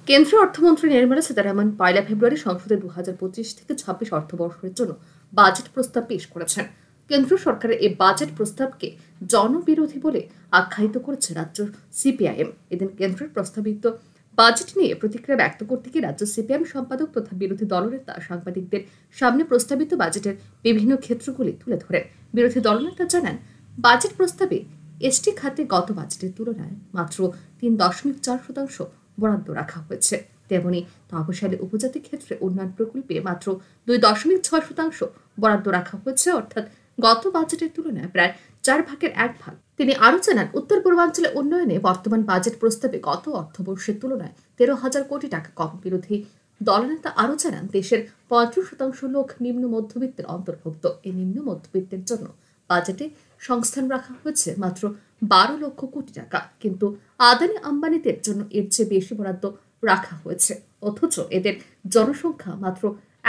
কেন্দ্রীয় অর্থমন্ত্রী নির্মলা সীতারামন ১ ফেব্রুয়ারি সংসদে ২০২৫-২৬ অর্থবর্ষের জন্য বাজেট প্রস্তাব পেশ করেছেন। কেন্দ্রীয় সরকারের এই বাজেট প্রস্তাবকে জনবিরোধী বলে আখ্যায়িত করেছে রাজ্য সিপিআইএম। এদিন কেন্দ্রের প্রস্তাবিত বাজেট নিয়ে প্রতিক্রিয়া ব্যক্ত করতে গিয়ে রাজ্য সিপিআইএম সম্পাদক তথা বিরোধী দলনেতা সাংবাদিকদের সামনে প্রস্তাবিত বাজেটের বিভিন্ন ক্ষেত্রগুলি তুলে ধরেন। বিরোধী দলনেতা জানান, বাজেট প্রস্তাবে এসটি খাতে গত বাজেটের তুলনায় মাত্র ৩.৪% বরাদ্দ রাখা হয়েছে। তেমনি তপশালী উপজাতি ক্ষেত্রে উন্নয়ন প্রকল্পে মাত্র ২.৬% বরাদ্দ রাখা হয়েছে, অর্থাৎ গত বাজেটের তুলনায় প্রায় 1/4 ভাগ। তিনি আরও জানান, উত্তর পূর্বাঞ্চলে উন্নয়নে বর্তমান বাজেট প্রস্তাবে গত অর্থবর্ষের তুলনায় ১৩,০০০ কোটি টাকা কম। বিরোধী দলনেতা আরও জানান, দেশের ৩৫% লোক নিম্ন মধ্যবিত্তের অন্তর্ভুক্ত। এই নিম্ন মধ্যবিত্তের জন্য বাজেটে সংস্থান রাখা হয়েছে মাত্র ১২ লক্ষ কোটি টাকা, কিন্তু আদানি আম্বানিদের জন্য এর চেয়ে বেশি বরাদ্দ রাখা হয়েছে, অথচ এদের জনসংখ্যা মাত্র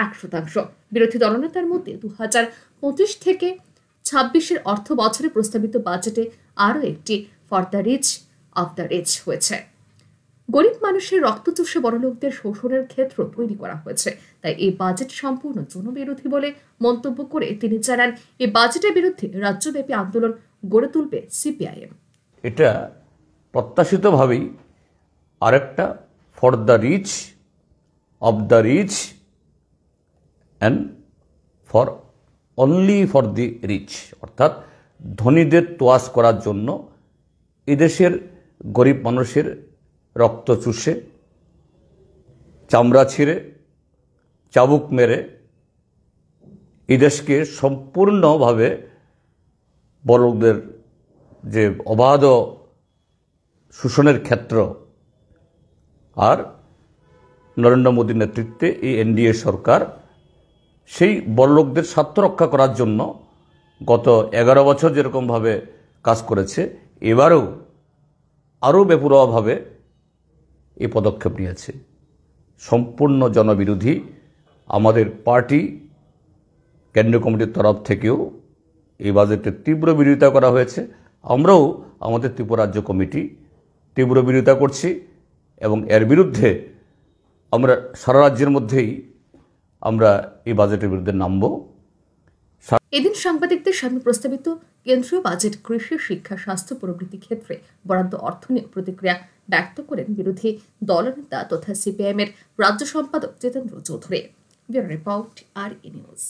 ১%। বিরোধী দলনেতার মধ্যে ২০২৫ থেকে ২৬-এর অর্থ বছরে প্রস্তাবিত বাজেটে আরও একটি for the rich of the rich হয়েছে। গরিব মানুষের রক্ত চুষে বড়লোকদের শোষণের ক্ষেত্র তৈরি করা হয়েছে। তাই এই বাজেট সম্পূর্ণ জনবিরোধী বলে মন্তব্য করে তিনি জানান, এই বাজেটের বিরুদ্ধে রাজ্যব্যাপী আন্দোলন গড়ে তুলবে সিপিআইএম। এটা প্রত্যাশিতভাবেই আরেকটা for the rich of the rich and for only for the rich, অর্থাৎ ধনীদের তোয়াজ করার জন্য এদেশের গরিব মানুষের রক্ত চুষে, চামড়া ছিঁড়ে, চাবুক মেরে এদেশকে সম্পূর্ণভাবে বড়লোকদের যে অবাধ শোষণের ক্ষেত্র, আর নরেন্দ্র মোদীর নেতৃত্বে এই এনডিএ সরকার সেই বড়লোকদের স্বার্থ রক্ষা করার জন্য গত ১১ বছর যেরকমভাবে কাজ করেছে, এবারেও আরও বেপরোয়াভাবে এই পদক্ষেপ নিয়েছে। সম্পূর্ণ জনবিরোধী। আমাদের পার্টি কেন্দ্রীয় কমিটির তরফ থেকেও এই বাজেটের তীব্র বিরোধিতা করা হয়েছে। আমরাও আমাদের ত্রিপুরা রাজ্য কমিটি তীব্র বিরোধিতা করছি এবং এর বিরুদ্ধে আমরা সারা রাজ্যের মধ্যেই আমরা এই বাজেটের বিরুদ্ধে নামব। এদিন সাংবাদিকদের সামনে প্রস্তাবিত কেন্দ্রীয় বাজেট কৃষি, শিক্ষা, স্বাস্থ্য প্রভৃতি ক্ষেত্রে বরাদ্দ অর্থ নিয়ে প্রতিক্রিয়া ব্যক্ত করেন বিরোধী দলনেতা তথা সিপিআইএম এর রাজ্য সম্পাদক Jitendra Chowdhury. Bureau report, RE news.